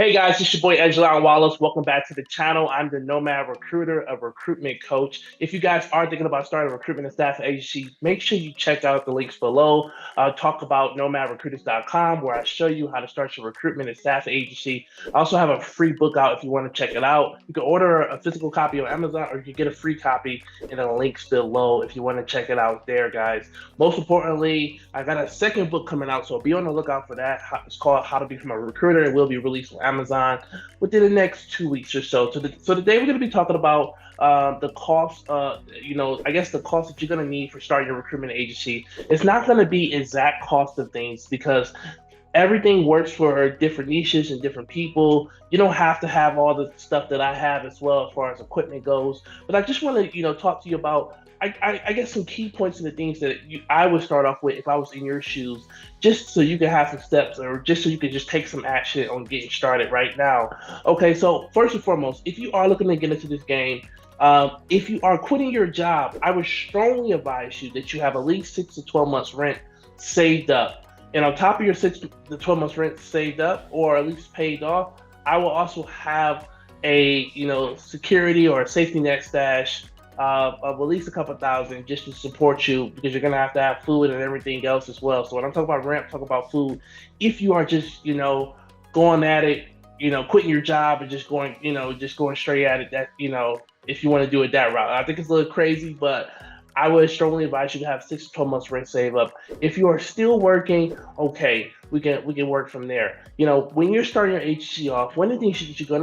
Hey guys, it's your boy aijalonwallace. Welcome back to the channel. I'm the Nomad Recruiter, a recruitment coach. If you guys are thinking about starting a recruitment and staff agency, make sure you check out the links below. Talk about nomadrecruiters.com, where I show you how to start your recruitment and staff agency. I also have a free book out if you want to check it out. You can order a physical copy on Amazon, or you can get a free copy in the links below if you want to check it out there, guys. Most importantly, I got a second book coming out, so be on the lookout for that. It's called How to Become a Recruiter. It will be released on Amazon within the next 2 weeks or so. So today we're going to be talking about the cost. I guess the cost that you're going to need for starting your recruitment agency. It's not going to be exact cost of things because everything works for different niches and different people. You don't have to have all the stuff that I have as well as far as equipment goes. But I just want to, talk to you about, I guess, some key points and the things that I would start off with if I was in your shoes, just so you can have some steps or just so you can just take some action on getting started right now. Okay, so first and foremost, if you are looking to get into this game, if you are quitting your job, I would strongly advise you that you have at least 6 to 12 months rent saved up. And on top of your 6 to 12 months rent saved up or at least paid off, I will also have a security or a safety net stash of at least a couple thousand just to support you because you're gonna have to have food and everything else as well. So when I'm talking about rent, I'm talking about food. If you are just going at it, quitting your job and just going straight at it, that if you want to do it that route, I think it's a little crazy, but I would strongly advise you to have 6 to 12 months rent save up. If you are still working, okay, we can work from there. When you're starting your agency off, one of the things that you're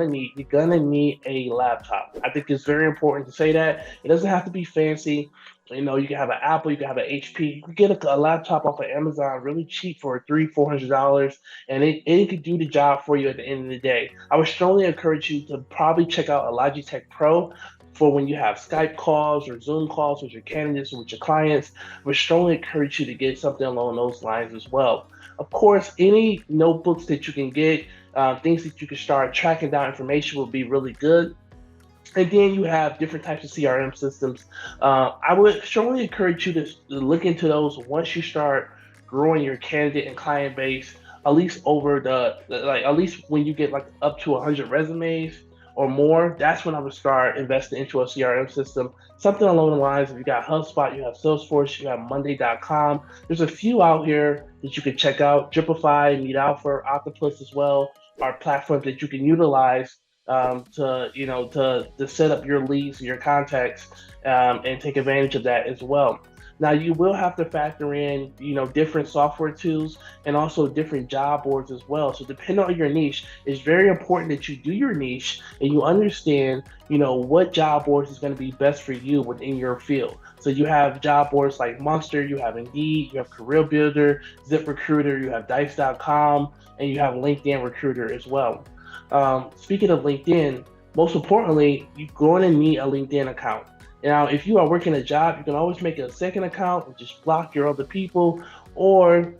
gonna need a laptop. I think it's very important to say that. It doesn't have to be fancy. You can have an Apple, you can have an HP. You can get a laptop off of Amazon really cheap for $300-400, and it could do the job for you at the end of the day. I would strongly encourage you to probably check out a Logitech Pro for when you have Skype calls or Zoom calls with your candidates or with your clients. I would strongly encourage you to get something along those lines as well. Of course, any notebooks that you can get, things that you can start tracking down information will be really good. And then you have different types of CRM systems. I would strongly encourage you to look into those once you start growing your candidate and client base, at least over at least when you get like up to 100 resumes or more. That's when I would start investing into a CRM system. Something along the lines of, you got HubSpot, you have Salesforce, you have Monday.com. There's a few out here that you can check out. Dripify, Meet Alpha, Octopus as well are platforms that you can utilize to set up your leads and your contacts, and take advantage of that as well. Now you will have to factor in, different software tools and also different job boards as well. So depending on your niche, it's very important that you do your niche and you understand, what job boards is going to be best for you within your field. So you have job boards like Monster, you have Indeed, you have Career Builder, ZipRecruiter, you have Dice.com, and you have LinkedIn Recruiter as well. Speaking of LinkedIn, most importantly, you're going to need a LinkedIn account. Now, if you are working a job, you can always make a second account and just block your other people, or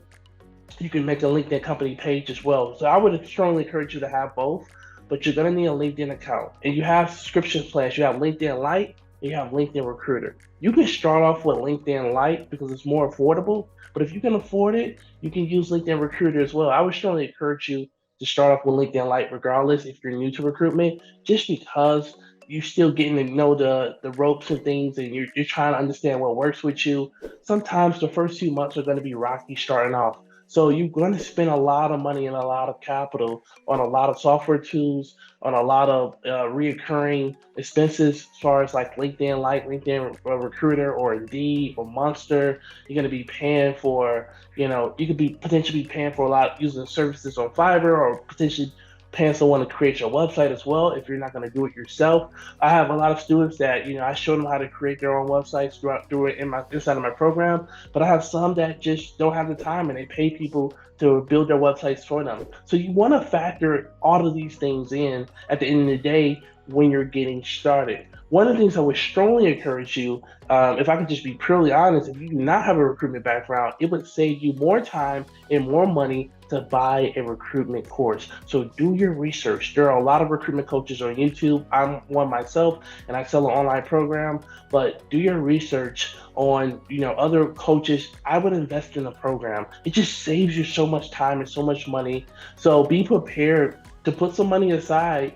you can make a LinkedIn company page as well. So I would strongly encourage you to have both, but you're going to need a LinkedIn account. And you have subscription plans. You have LinkedIn Lite and you have LinkedIn Recruiter. You can start off with LinkedIn Lite because it's more affordable, but if you can afford it, you can use LinkedIn Recruiter as well. I would strongly encourage you to start off with LinkedIn Lite regardless if you're new to recruitment, just because you're still getting to know the ropes and things, and you're trying to understand what works with you. Sometimes the first few months are going to be rocky starting off. So you're going to spend a lot of money and a lot of capital on a lot of software tools, on a lot of reoccurring expenses as far as like LinkedIn Lite, LinkedIn Recruiter, or Indeed, or Monster. You're going to be paying for, you could be potentially paying for a lot using services on Fiverr, or potentially paying someone to create your website as well if you're not going to do it yourself. I have a lot of students that I show them how to create their own websites through it inside of my program, but I have some that just don't have the time and they pay people to build their websites for them. So you want to factor all of these things in at the end of the day when you're getting started. One of the things I would strongly encourage you, if I could just be purely honest, if you do not have a recruitment background, it would save you more time and more money to buy a recruitment course. So do your research. There are a lot of recruitment coaches on YouTube. I'm one myself and I sell an online program, but do your research on other coaches. I would invest in a program. It just saves you so much time and so much money. So be prepared to put some money aside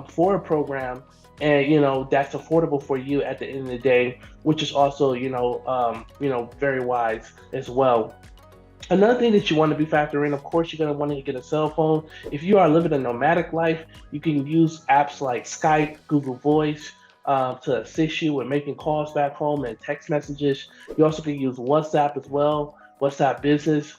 for a program, and that's affordable for you at the end of the day, which is also very wise as well. Another thing that you want to be factoring, of course, you're going to want to get a cell phone. If you are living a nomadic life, you can use apps like Skype, Google Voice, to assist you with making calls back home and text messages. You also can use WhatsApp as well, WhatsApp Business,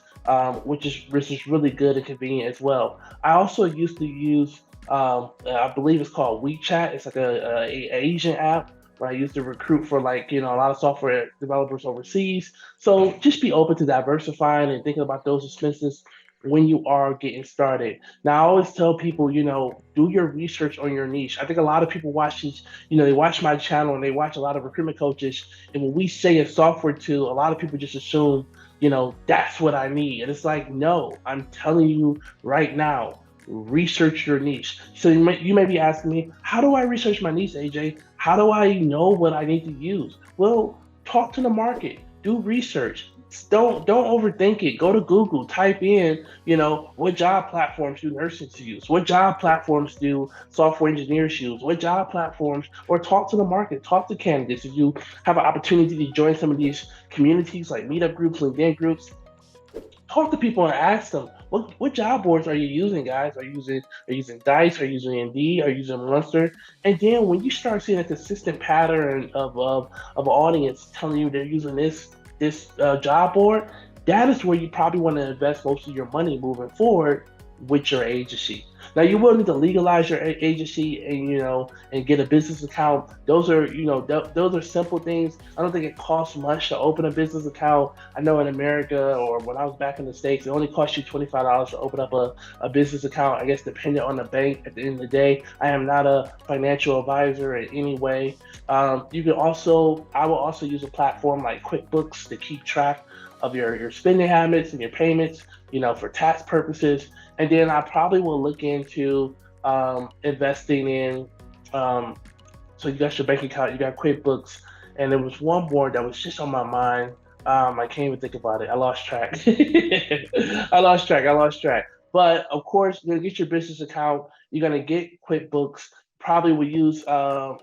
which is really good and convenient as well. I also used to use, I believe it's called WeChat. It's like a Asian app where I used to recruit for, like, a lot of software developers overseas. So just be open to diversifying and thinking about those expenses when you are getting started. Now, I always tell people, do your research on your niche. I think a lot of people watch these, they watch my channel and they watch a lot of recruitment coaches. And when we say a software tool, a lot of people just assume, that's what I need. And it's like, no, I'm telling you right now, research your niche. So you may be asking me, how do I research my niche, AJ? How do I know what I need to use? Well, talk to the market, do research. Don't overthink it. Go to Google, type in, what job platforms do nurses use? What job platforms do software engineers use? What job platforms? Or talk to the market, talk to candidates. If you have an opportunity to join some of these communities like meetup groups, LinkedIn groups, talk to people and ask them what job boards are you using, guys? Are you using Dice? Are you using Indeed? Are you using Monster? And then when you start seeing a consistent pattern of an audience telling you they're using this job board, that is where you probably want to invest most of your money moving forward with your agency. Now, you will need to legalize your agency and and get a business account. Those are those are simple things. I don't think it costs much to open a business account. I know in America, or when I was back in the States, it only cost you $25 to open up a business account. I guess depending on the bank. At the end of the day, I am not a financial advisor in any way. I will also use a platform like QuickBooks to keep track of your spending habits and your payments, for tax purposes. And then I probably will look into investing in. Um, so you got your bank account, you got QuickBooks, and there was one more that was just on my mind. I can't even think about it. I lost track. I lost track. But of course, you're gonna get your business account. You're gonna get QuickBooks. Probably will use,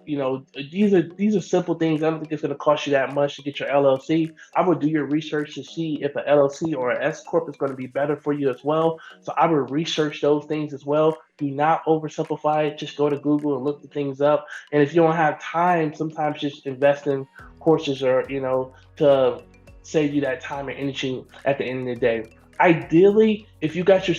these are simple things. I don't think it's gonna cost you that much to get your LLC. I would do your research to see if an LLC or an S corp is going to be better for you as well. So I would research those things as well. Do not oversimplify it. Just go to Google and look the things up. And if you don't have time, sometimes just invest in courses, or to save you that time and energy at the end of the day. Ideally, if you got your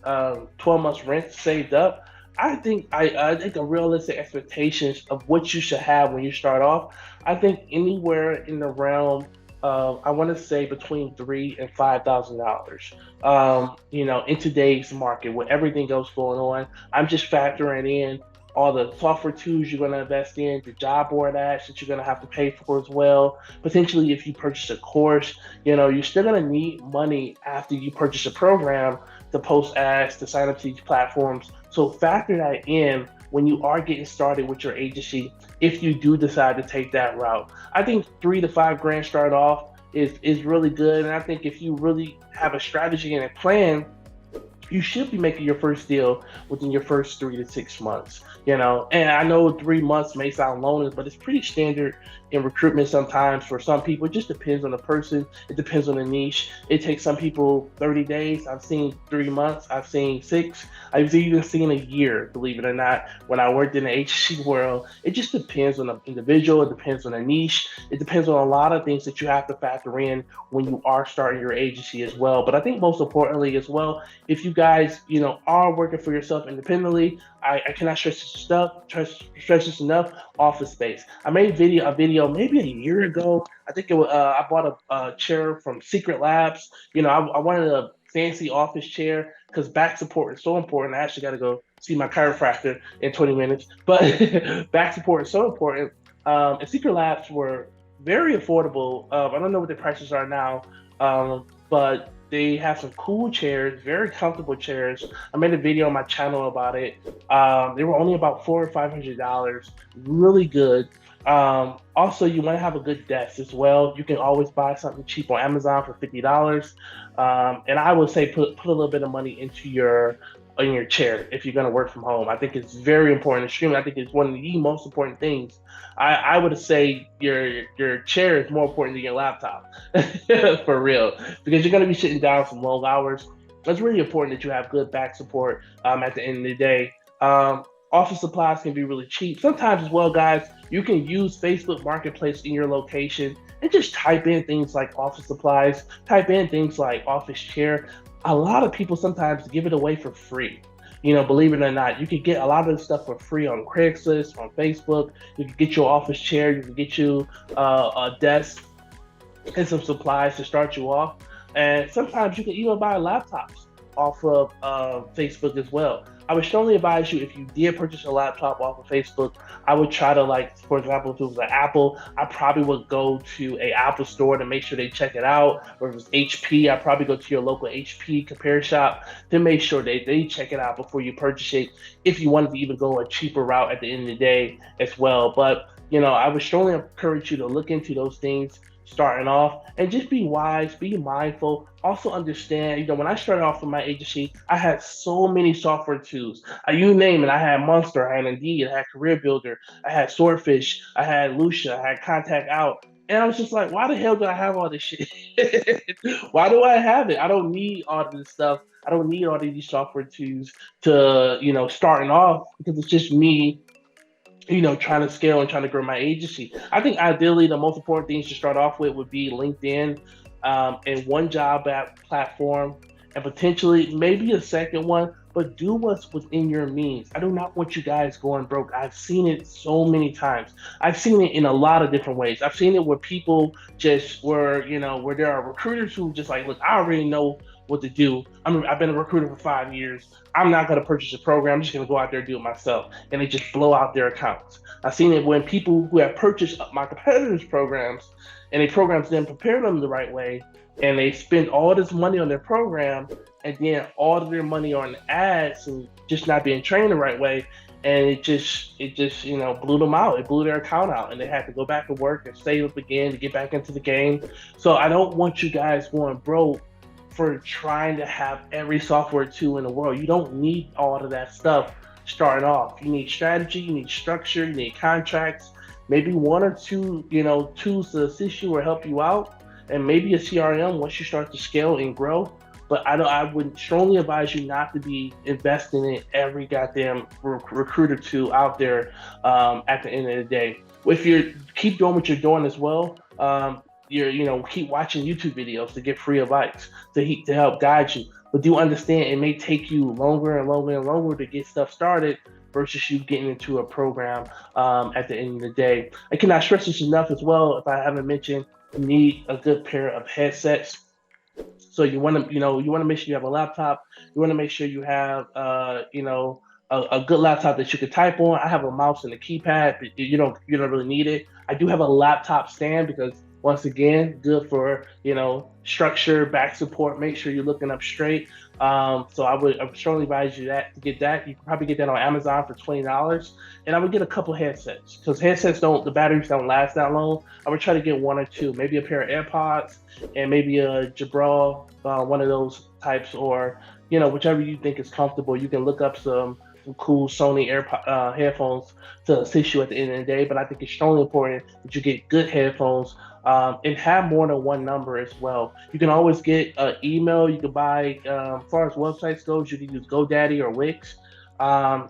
12 months rent saved up, I think a realistic expectations of what you should have when you start off. I think anywhere in the realm of, I want to say, between $3,000 and $5,000. In today's market with everything else going on, I'm just factoring in all the software tools you're going to invest in, the job board ads that you're going to have to pay for as well. Potentially, if you purchase a course, you're still going to need money after you purchase a program to post ads, to sign up to these platforms. So factor that in when you are getting started with your agency, if you do decide to take that route. I think 3 to 5 grand start off is really good. And I think if you really have a strategy and a plan, you should be making your first deal within your first 3 to 6 months. And I know 3 months may sound long, but it's pretty standard in recruitment sometimes for some people. It just depends on the person. It depends on the niche. It takes some people 30 days. I've seen 3 months. I've seen 6. I've even seen a year, believe it or not, when I worked in the agency world. It just depends on the individual. It depends on the niche. It depends on a lot of things that you have to factor in when you are starting your agency as well. But I think most importantly as well, if you guys, are working for yourself independently, I cannot stress this enough. Office space. I made a video maybe a year ago. I think it was. I bought a chair from Secret Labs. I wanted a fancy office chair because back support is so important. I actually got to go see my chiropractor in 20 minutes. But back support is so important. And Secret Labs were very affordable. I don't know what the prices are now, but they have some cool chairs, very comfortable chairs. I made a video on my channel about it. They were only about $400 or $500, really good. Also, you want to have a good desk as well. You can always buy something cheap on Amazon for $50. And I would say put a little bit of money into your in your chair if you're going to work from home. I think it's very important. Extremely, I think it's one of the most important things. I would say your chair is more important than your laptop, for real, because you're going to be sitting down some long hours. It's really important that you have good back support at the end of the day. Office supplies can be really cheap. Sometimes as well, guys, you can use Facebook Marketplace in your location and just type in things like office supplies, type in things like office chair. A lot of people sometimes give it away for free. Believe it or not, you can get a lot of this stuff for free on Craigslist, on Facebook. You can get your office chair, you can get you a desk and some supplies to start you off. And sometimes you can even buy laptops off of Facebook as well. I would strongly advise you, if you did purchase a laptop off of Facebook, I would try to, like, for example, if it was an Apple, I probably would go to a Apple store to make sure they check it out. Or if it was HP, I probably go to your local HP compare shop to make sure they check it out before you purchase it, if you wanted to even go a cheaper route at the end of the day as well. But I would strongly encourage you to look into those things starting off, and just be wise, be mindful. Also understand, when I started off with my agency, I had so many software tools. You name it, I had Monster, I had Indeed, I had Career Builder, I had Swordfish, I had Lucia, I had Contact Out. And I was just like, why the hell do I have all this shit? Why do I have it? I don't need all this stuff. I don't need all of these software tools to, starting off, because it's just me trying to scale and trying to grow my agency. I think ideally the most important things to start off with would be LinkedIn, and one job app platform, and potentially maybe a second one, but do what's within your means. I do not want you guys going broke. I've seen it so many times. I've seen it in a lot of different ways. I've seen it where people just where there are recruiters who just like, look, I already know what to do. I've been a recruiter for 5 years. I'm not going to purchase a program. I'm just going to go out there and do it myself. And they just blow out their accounts. I've seen it when people who have purchased my competitors' programs, and they programs didn't prepare them the right way, and they spend all this money on their program, and then all of their money on ads and just not being trained the right way. And it just blew them out. It blew their account out, and they had to go back to work and save up again to get back into the game. So I don't want you guys going broke for trying to have every software tool in the world. You don't need all of that stuff starting off. You need strategy, you need structure, you need contracts, maybe one or two, tools to assist you or help you out, and maybe a CRM once you start to scale and grow. But I would strongly advise you not to be investing in every goddamn recruiter tool out there at the end of the day. If you keep doing what you're doing as well, keep watching YouTube videos to get free advice to help guide you. But do understand, it may take you longer and longer and longer to get stuff started versus you getting into a program at the end of the day. I cannot stress this enough as well. If I haven't mentioned, you need a good pair of headsets. So you want to make sure you have a laptop. You want to make sure you have a good laptop that you can type on. I have a mouse and a keypad, but you don't really need it. I do have a laptop stand because, once again, good for structure, back support. Make sure you're looking up straight. So I would strongly advise you to get that. You can probably get that on Amazon for $20, and I would get a couple headsets, because headsets the batteries don't last that long. I would try to get one or two, maybe a pair of AirPods and maybe a Jabral, one of those types, or whichever you think is comfortable. You can look up some cool Sony headphones to assist you at the end of the day. But I think it's strongly important that you get good headphones, and have more than one number as well. You can always get an email. You can buy, as far as websites goes, you can use GoDaddy or Wix.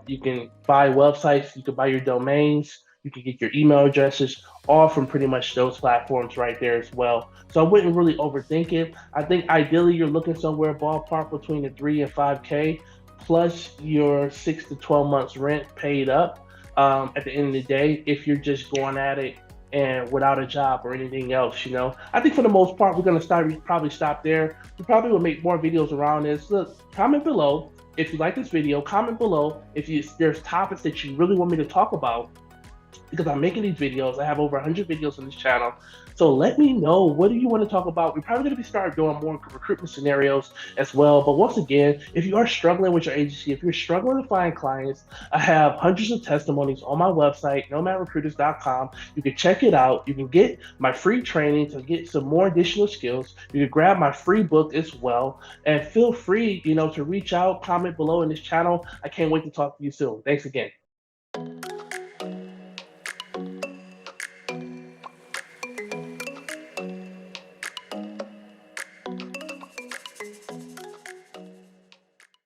You can buy websites. You can buy your domains. You can get your email addresses, all from pretty much those platforms right there as well. So I wouldn't really overthink it. I think ideally you're looking somewhere ballpark between the 3 and 5K, plus your 6 to 12 months rent paid up at the end of the day, if you're just going at it and without a job or anything else. I think for the most part, we're going to probably stop there. We probably will make more videos around this. Look, comment below if you like this video. Comment below if there's topics that you really want me to talk about, because I'm making these videos. I have over 100 videos on this channel. So let me know, what do you want to talk about? We're probably going to be starting doing more recruitment scenarios as well. But once again, if you are struggling with your agency, if you're struggling to find clients, I have hundreds of testimonies on my website, nomadrecruiters.com. You can check it out. You can get my free training to get some more additional skills. You can grab my free book as well. And feel free, to reach out, comment below in this channel. I can't wait to talk to you soon. Thanks again.